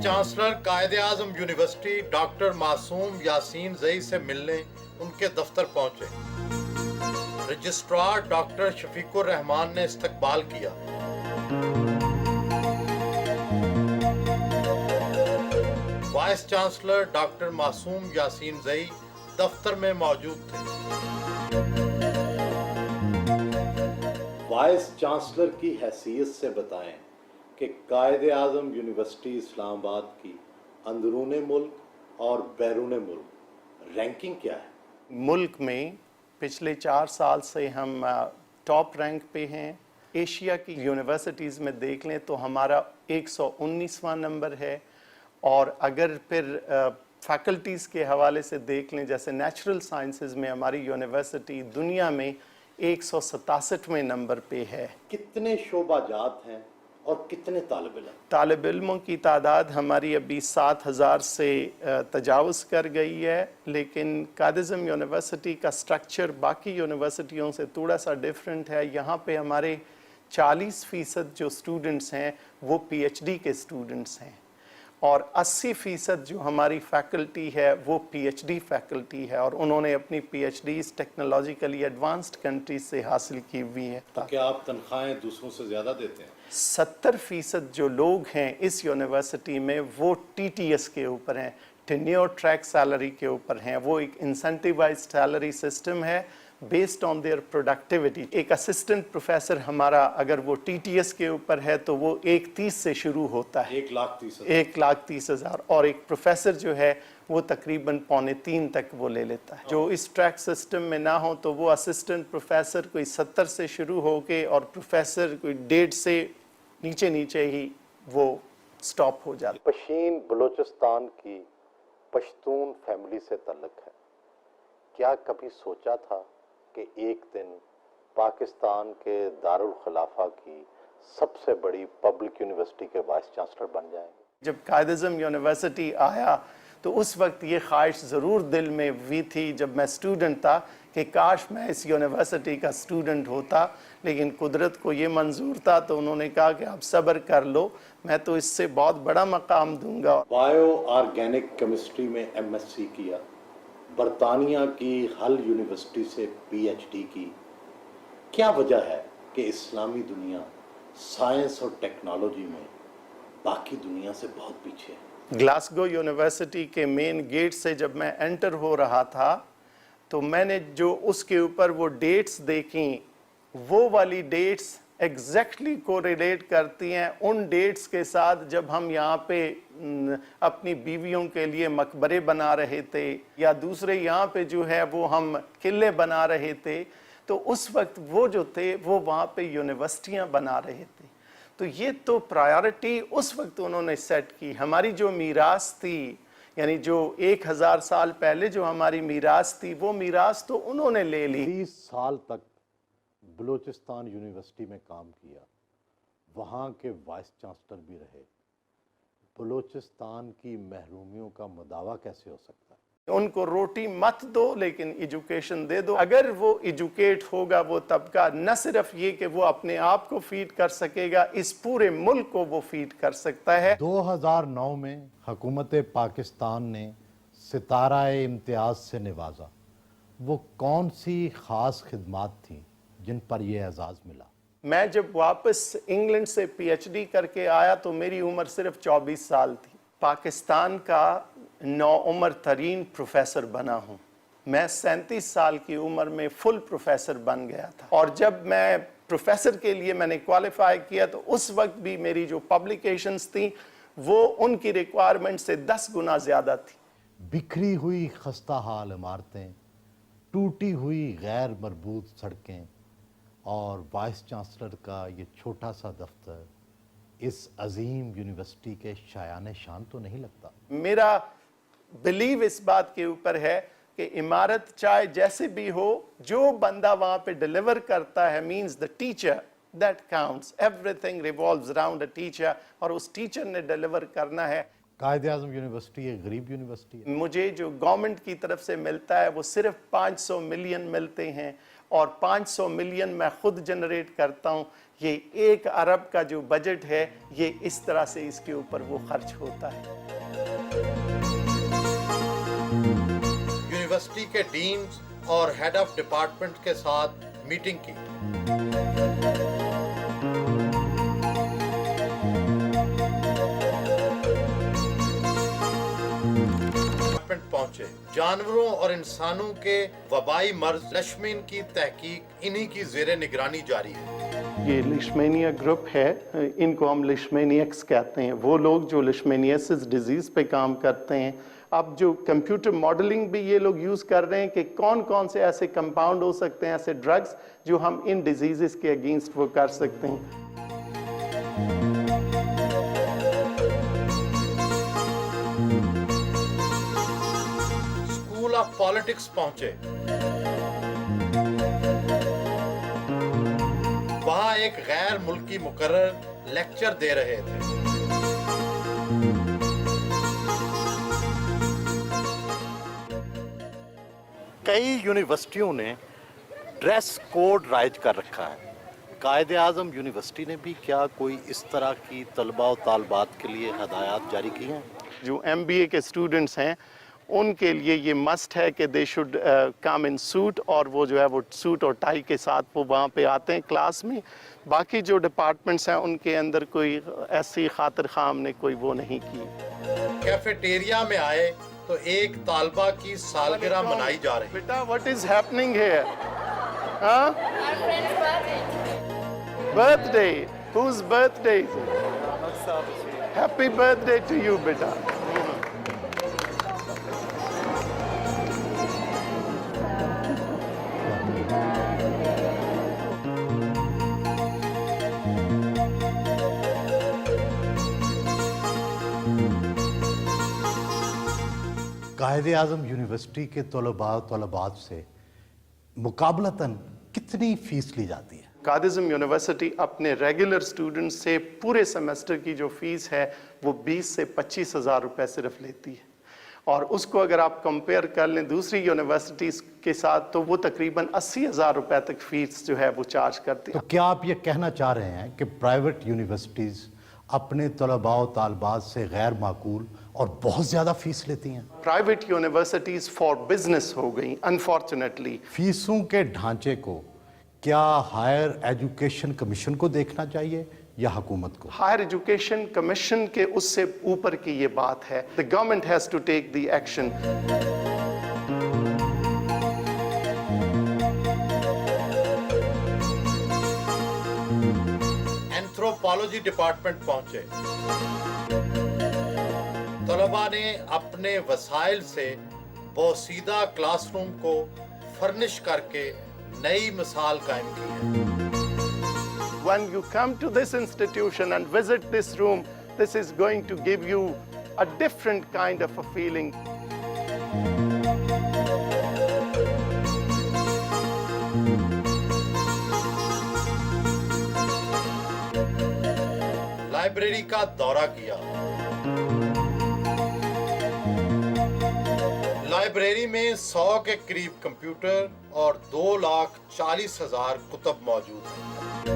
Chancellor قائد Azam university doctor معصوم یاسین زئی سے ملنے ان کے دفتر پہنچے۔ رجسٹرار ڈاکٹر شفیق الرحمان نے استقبال کیا۔ وائس چانسلر ڈاکٹر معصوم یاسین زئی دفتر میں موجود تھے۔ وائس چانسلر کی حیثیت سے بتائیں کہ قائد اعظم یونیورسٹی اسلام آباد کی اندرون ملک اور بیرون ملک رینکنگ کیا ہے؟ ملک میں پچھلے 4 سال سے ہم ٹاپ رینک پہ ہیں۔ ایشیا کی یونیورسٹیز میں دیکھ لیں تو ہمارا 119واں نمبر ہے، اور اگر پھر فیکلٹیز کے حوالے سے دیکھ لیں جیسے نیچرل سائنسز میں ہماری یونیورسٹی دنیا میں 167ویں نمبر پہ ہے۔ کتنے شعبہ جات ہیں اور کتنے طالب علم؟ طالب علموں کی تعداد ہماری ابھی 7000 سے تجاوز کر گئی ہے، لیکن قائد اعظم یونیورسٹی کا سٹرکچر باقی یونیورسٹیوں سے تھوڑا سا ڈیفرنٹ ہے۔ یہاں پہ ہمارے 40% جو سٹوڈنٹس ہیں وہ پی ایچ ڈی کے سٹوڈنٹس ہیں، اور 80% جو ہماری فیکلٹی ہے وہ پی ایچ ڈی فیکلٹی ہے، اور انہوں نے اپنی PhDs technologically advanced countries سے حاصل کی ہوئی ہیں۔ تو کیا آپ تنخواہیں دوسروں سے زیادہ دیتے ہیں؟ 70% جو لوگ ہیں اس یونیورسٹی میں وہ ٹی ٹی ایس کے اوپر ہیں، ٹینیور ٹریک سیلری کے اوپر ہیں۔ وہ ایک انسینٹیوائزڈ سیلری سسٹم ہے بیسڈ آن دیئر پروڈکٹیوٹی۔ ایک اسسٹنٹ پروفیسر ہمارا اگر وہ ٹی ٹی ایس کے اوپر ہے تو وہ 1.30 سے شروع ہوتا ہے، 1,30,000، اور ایک پروفیسر جو ہے وہ تقریباً 2.25 تک وہ لے لیتا ہے۔ جو اس ٹریک سسٹم میں نہ ہو تو وہ اسسٹنٹ پروفیسر کوئی 70 سے شروع ہو کے اور پروفیسر کوئی 1.5 سے نیچے ہی وہ سٹاپ ہو جاتا ہے۔ پشین بلوچستان کی پشتون فیملی سے تعلق ہے۔ کیا کبھی سوچا تھا کہ ایک دن پاکستان کے دارالخلافہ کی سب سے بڑی پبلک یونیورسٹی کے وائس چانسلر بن جائیں گے؟ جب قائد اعظم یونیورسٹی آیا تو اس وقت یہ خواہش ضرور دل میں ہوئی تھی جب میں اسٹوڈنٹ تھا کہ کاش میں اس یونیورسٹی کا اسٹوڈنٹ ہوتا، لیکن قدرت کو یہ منظور تھا تو انہوں نے کہا کہ آپ صبر کر لو، میں تو اس سے بہت بڑا مقام دوں گا۔ بائیو آرگینک کیمسٹری میں ایم ایس سی کیا، برطانیہ کی ہل یونیورسٹی سے پی ایچ ڈی کی۔ کیا وجہ ہے کہ اسلامی دنیا سائنس اور ٹیکنالوجی میں باقی دنیا سے بہت پیچھے ہے؟ گلاسگو یونیورسٹی کے مین گیٹ سے جب میں انٹر ہو رہا تھا تو میں نے جو اس کے اوپر وہ ڈیٹس دیکھیں، وہ والی ڈیٹس ایگزیکٹلی کوریلیٹ کرتی ہیں ان ڈیٹس کے ساتھ جب ہم یہاں پہ اپنی بیویوں کے لیے مقبرے بنا رہے تھے، یا دوسرے یہاں پہ جو ہے وہ ہم قلعے بنا رہے تھے، تو اس وقت وہ جو تھے وہ وہاں پہ یونیورسٹیاں بنا رہے تھے۔ تو یہ تو پرائیورٹی اس وقت انہوں نے سیٹ کی۔ ہماری جو میراث تھی، یعنی جو 1000 سال پہلے جو ہماری میراث تھی، وہ میراث تو انہوں نے لے لی۔ 30 سال تک بلوچستان یونیورسٹی میں کام کیا، وہاں کے وائس چانسلر بھی رہے۔ بلوچستان کی محرومیوں کا مداوع کیسے ہو سکتا ہے؟ ان کو روٹی مت دو لیکن ایجوکیشن دے دو۔ اگر وہ ایجوکیٹ ہوگا وہ طبقہ، نہ صرف یہ کہ وہ اپنے آپ کو فیڈ کر سکے گا، اس پورے ملک کو وہ فیڈ کر سکتا ہے۔ 2009 میں حکومت پاکستان نے ستارہ امتیاز سے نوازا۔ وہ کون سی خاص خدمات تھیں جن پر یہ اعزاز ملا؟ میں جب واپس انگلینڈ سے پی ایچ ڈی کر کے آیا تو میری عمر صرف 24 سال تھی۔ پاکستان کا نوعمر ترین پروفیسر بنا ہوں۔ میں 37 سال کی عمر میں فل پروفیسر بن گیا تھا، اور جب میں پروفیسر کے لیے میں نے کوالیفائی کیا تو اس وقت بھی میری جو پبلیکیشنز تھیں وہ ان کی ریکوائرمنٹ سے 10 گنا زیادہ تھی۔ بکھری ہوئی خستہ حال عمارتیں، ٹوٹی ہوئی غیر مربوط سڑکیں اور وائس چانسلر کا یہ چھوٹا سا دفتر اس عظیم یونیورسٹی کے شایان شان تو نہیں لگتا؟ میرا بلیو اس بات کے اوپر ہے کہ عمارت چاہے جیسے بھی ہو، جو بندہ وہاں پہ ڈیلیور کرتا ہے means the teacher that counts, everything revolves around a teacher, اور اس ٹیچر نے ڈیلیور کرنا ہے۔ قائد اعظم یونیورسٹی ایک غریب یونیورسٹی ہے. مجھے جو گورنمنٹ کی طرف سے ملتا ہے وہ صرف 500 ملین ملتے ہیں اور 500 ملین میں خود جنریٹ کرتا ہوں. یہ 1 ارب کا جو بجٹ ہے یہ اس طرح سے اس کے اوپر وہ خرچ ہوتا ہے. یونیورسٹی کے ڈینز اور ہیڈ آف ڈپارٹمنٹ کے ساتھ میٹنگ کی. پہنچے. جانوروں اور انسانوں کے وبائی مرض لیشمین کی تحقیق انہی کی زیر نگرانی جاری ہے. یہ لیشمینیا گروپ ہے، ان کو ہم لیشمینیکس کہتے ہیں. وہ لوگ جو لیشمینیسس ڈیزیز پہ کام کرتے ہیں. اب جو کمپیوٹر ماڈلنگ بھی یہ لوگ یوز کر رہے ہیں کہ کون کون سے ایسے کمپاؤنڈ ہو سکتے ہیں، ایسے ڈرگز جو ہم ان ڈیزیزز کے اگینسٹ وہ کر سکتے ہیں. اسکول آف پالیٹکس پہنچے. وہاں ایک غیر ملکی مقرر لیکچر دے رہے تھے. کئی یونیورسٹیوں نے ڈریس کوڈ رائج کر رکھا ہے. قائد اعظم یونیورسٹی نے بھی کیا کوئی اس طرح کی طلباء و طالبات کے لیے ہدایات جاری کی ہیں؟ جو ایم بی اے کے اسٹوڈنٹس ہیں ان کے لیے یہ مسٹ ہے کہ they should come in suit, اور وہ جو ہے وہ سوٹ اور ٹائی کے ساتھ وہ وہاں پہ آتے ہیں کلاس میں. باقی جو ڈپارٹمنٹس ہیں ان کے اندر کوئی ایسی خاطر خواہ ہم نے کوئی وہ نہیں کی. کیفیٹیریا میں آئے تو ایک طالبہ کی سالگرہ منائی جا رہی. بیٹا واٹ از ہیپننگ ہیئر؟ ہاں birthday. Whose birthday? Happy birthday to you بیٹا. قائد اعظم یونیورسٹی کے طلباء و طالبات سے مقابلتاً کتنی فیس لی جاتی ہے؟ قائد اعظم یونیورسٹی اپنے ریگولر اسٹوڈنٹ سے پورے سیمسٹر کی جو فیس ہے وہ 20 سے 25 ہزار روپے صرف لیتی ہے، اور اس کو اگر آپ کمپیئر کر لیں دوسری یونیورسٹیز کے ساتھ تو وہ تقریباً 80 ہزار روپے تک فیس جو ہے وہ چارج کرتی ہے. تو کیا آپ یہ کہنا چاہ رہے ہیں کہ پرائیویٹ یونیورسٹیز اپنے طلباء و طالبات سے غیر معقول اور بہت زیادہ فیس لیتی ہیں؟ پرائیویٹ یونیورسٹیز فار بزنس ہو گئیں انفارچونیٹلی. فیسوں کے ڈھانچے کو کیا ہائر ایجوکیشن کمیشن کو دیکھنا چاہیے یا حکومت کو؟ ہائر ایجوکیشن کمیشن کے اس سے اوپر کی یہ بات ہے. The government has to take the action. Anthropology department پہنچے. طلباء نے اپنے وسائل سے بوسیدہ کلاس روم کو فرنش کر کے نئی مثال قائم کی ہے. When you come to this institution and visit this room, this is going to give you a different kind of a feeling. Library کا دورہ کیا. لائبریری میں 100 کے قریب کمپیوٹر اور 2,40,000 کتب موجود ہیں.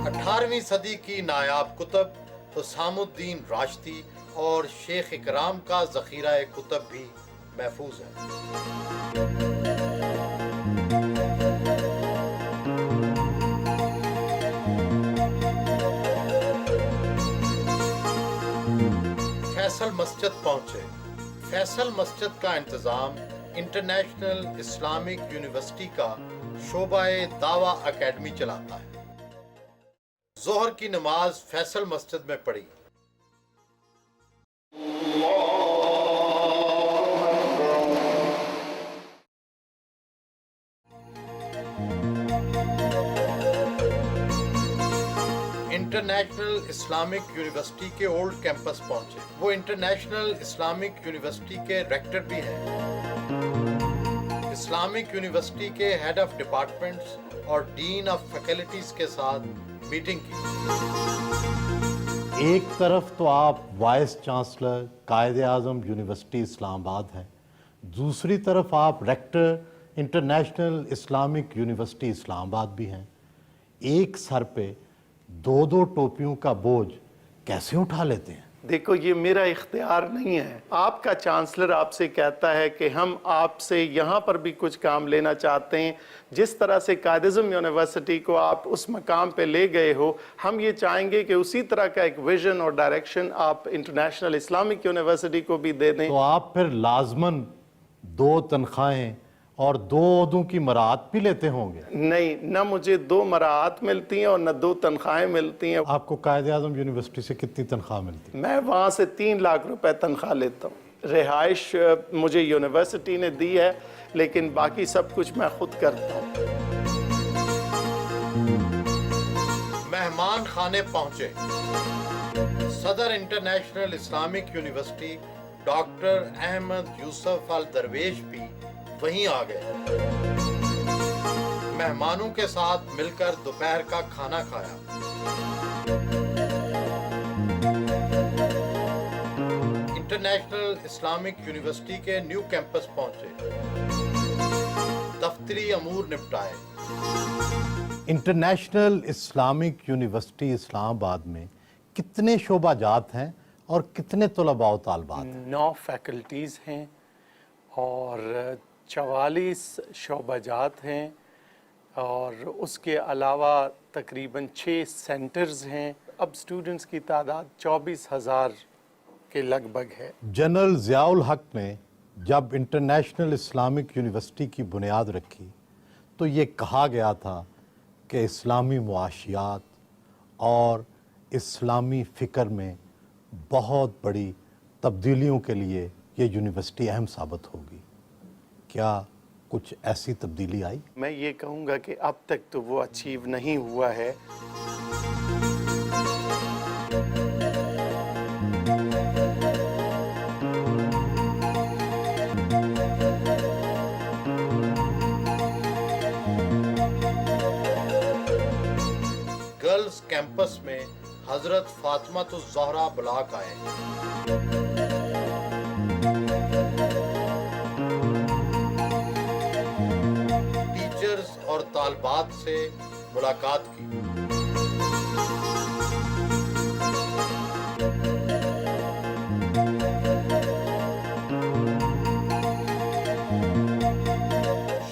18ویں صدی کی نایاب کتب حسام الدین راشدی اور شیخ اکرام کا ذخیرہ کتب بھی محفوظ ہے. فیصل مسجد پہنچے. فیصل مسجد کا انتظام انٹرنیشنل اسلامک یونیورسٹی کا شعبہ دعویٰ اکیڈمی چلاتا ہے. ظہر کی نماز فیصل مسجد میں پڑھی. انٹرنیشنل اسلامک یونیورسٹی کے اولڈ کیمپس پہنچے. وہ انٹرنیشنل اسلامک یونیورسٹی کے ریکٹر بھی ہیں. اسلامک یونیورسٹی کے ہیڈ آف ڈپارٹمنٹس اور ڈین آف فیکلٹیز کے ساتھ میٹنگ کی. ایک طرف تو آپ وائس چانسلر قائد اعظم یونیورسٹی اسلام آباد ہیں، دوسری طرف آپ ریکٹر انٹرنیشنل اسلامک یونیورسٹی اسلام آباد بھی ہیں. ایک سر پہ دو دو ٹوپیوں کا بوجھ کیسے اٹھا لیتے ہیں؟ دیکھو یہ میرا اختیار نہیں ہے. آپ کا چانسلر آپ سے کہتا ہے کہ ہم آپ سے یہاں پر بھی کچھ کام لینا چاہتے ہیں. جس طرح سے قائد اعظم یونیورسٹی کو آپ اس مقام پہ لے گئے ہو، ہم یہ چاہیں گے کہ اسی طرح کا ایک ویژن اور ڈائریکشن آپ انٹرنیشنل اسلامک یونیورسٹی کو بھی دے دیں. تو آپ پھر لازماً 2 تنخواہیں اور 2 عہدوں کی مراعات بھی لیتے ہوں گے؟ نہیں، نہ مجھے 2 مراعات ملتی ہیں اور نہ 2 تنخواہیں ملتی ہیں. آپ کو قائد اعظم یونیورسٹی سے کتنی تنخواہ ملتی؟ میں وہاں سے 3 لاکھ روپے تنخواہ لیتا ہوں. رہائش مجھے یونیورسٹی نے دی ہے، لیکن باقی سب کچھ میں خود کرتا ہوں. مہمان خانے پہنچے. صدر international islamic university doctor Ahmad Yousef Aldarwish بھی وہیں آ گئے. مہمانوں کے ساتھ مل کر دوپہر کا کھانا کھایا. انٹرنیشنل اسلامک یونیورسٹی کے نیو کیمپس پہنچے. دفتری امور نپٹائے. انٹرنیشنل اسلامک یونیورسٹی اسلام آباد میں کتنے شعبہ جات ہیں اور کتنے طلباء و طالبات ہیں؟ 9 فیکلٹیز ہیں اور 44 شعبہ جات ہیں، اور اس کے علاوہ تقریباً 6 سینٹرز ہیں. اب سٹوڈنٹس کی تعداد 24,000 کے لگ بھگ ہے. جنرل ضیاء الحق نے جب انٹرنیشنل اسلامک یونیورسٹی کی بنیاد رکھی تو یہ کہا گیا تھا کہ اسلامی معاشیات اور اسلامی فکر میں بہت بڑی تبدیلیوں کے لیے یہ یونیورسٹی اہم ثابت ہوگی. کیا کچھ ایسی تبدیلی آئی؟ میں یہ کہوں گا کہ اب تک تو وہ اچیو نہیں ہوا ہے. گرلز کیمپس میں حضرت فاطمۃ الزہرا بلاک آئے. ٹیچرز اور طالبات سے ملاقات کی.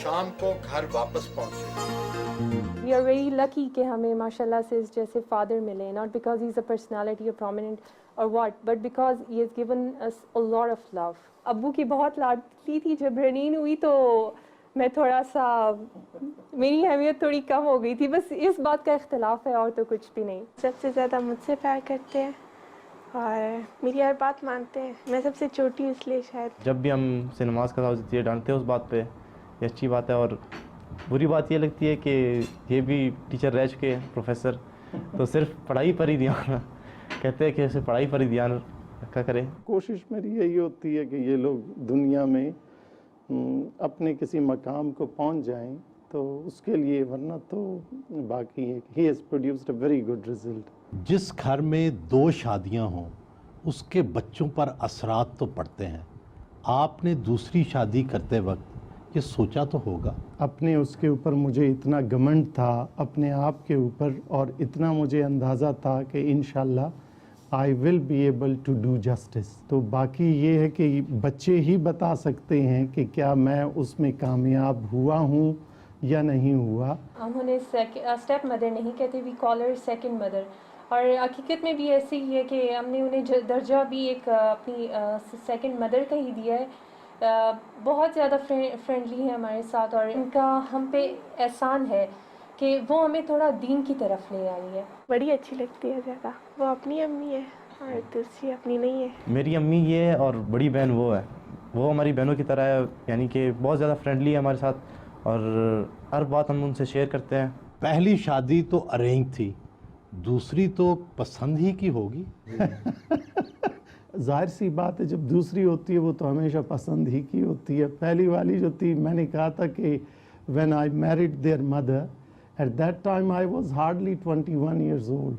شام کو گھر واپس پہنچے. We are very lucky کہ ہمیں ماشاءاللہ سے اس جیسے فادر ملے, not because he's a personality or prominent or what, but because he has given us a lot of love. ابو کی بہت لاڈلی تھی. جب رنین ہوئی تو میں تھوڑا سا, میری اہمیت تھوڑی کم ہو گئی تھی. بس اس بات کا اختلاف ہے اور تو کچھ بھی نہیں. سب سے زیادہ مجھ سے پیار کرتے ہیں اور میری ہر بات مانتے ہیں. میں سب سے چھوٹی اس لیے شاید. جب بھی ہم سے نماز کا دیتے ہیں ڈانٹتے ہیں اس بات پہ, یہ اچھی بات ہے. اور بری بات یہ لگتی ہے کہ یہ بھی ٹیچر رہ چکے ہیں, پروفیسر, تو صرف پڑھائی پر ہی دھیان کہتے ہیں کہ صرف پڑھائی پر ہی دھیان رکھا کرے. کوشش میری یہی ہوتی ہے کہ یہ لوگ دنیا میں اپنے کسی مقام کو پہنچ جائیں تو اس کے لیے, ورنہ تو باقی ہے. He has produced a very good result. جس گھر میں 2 شادیاں ہوں اس کے بچوں پر اثرات تو پڑتے ہیں. آپ نے دوسری شادی کرتے وقت یہ سوچا تو ہوگا؟ اپنے اس کے اوپر مجھے اتنا گمنڈ تھا, اپنے آپ کے اوپر, اور اتنا مجھے اندازہ تھا کہ انشاءاللہ I will be able to do justice. تو باقی یہ ہے کہ بچے ہی بتا سکتے ہیں کہ کیا میں اس میں کامیاب ہوا ہوں یا نہیں ہوا. ہم انہیں اسٹیپ مدر نہیں کہتے, وی کال ہر سیکنڈ مدر. اور حقیقت میں بھی ایسے ہی ہے کہ ہم نے انہیں درجہ بھی ایک اپنی سیکنڈ مدر کا ہی دیا ہے. بہت زیادہ فرینڈلی ہے ہمارے ساتھ, اور ان کا ہم پہ احسان ہے کہ وہ ہمیں تھوڑا دین کی طرف لے آئی ہے. بڑی اچھی لگتی ہے زیادہ. وہ اپنی امی ہے اور دوسری اپنی نہیں ہے. میری امی یہ ہے اور بڑی بہن وہ ہے. وہ ہماری بہنوں کی طرح ہے, یعنی کہ بہت زیادہ فرینڈلی ہے ہمارے ساتھ اور ہر بات ہم ان سے شیئر کرتے ہیں. پہلی شادی تو ارینج تھی, دوسری تو پسند ہی کی ہوگی. ظاہر سی بات ہے, جب دوسری ہوتی ہے وہ تو ہمیشہ پسند ہی کی ہوتی ہے. پہلی والی جو تھی, میں نے کہا تھا کہ when I married their mother At that time I was hardly 21 years old.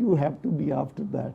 you have to be after that.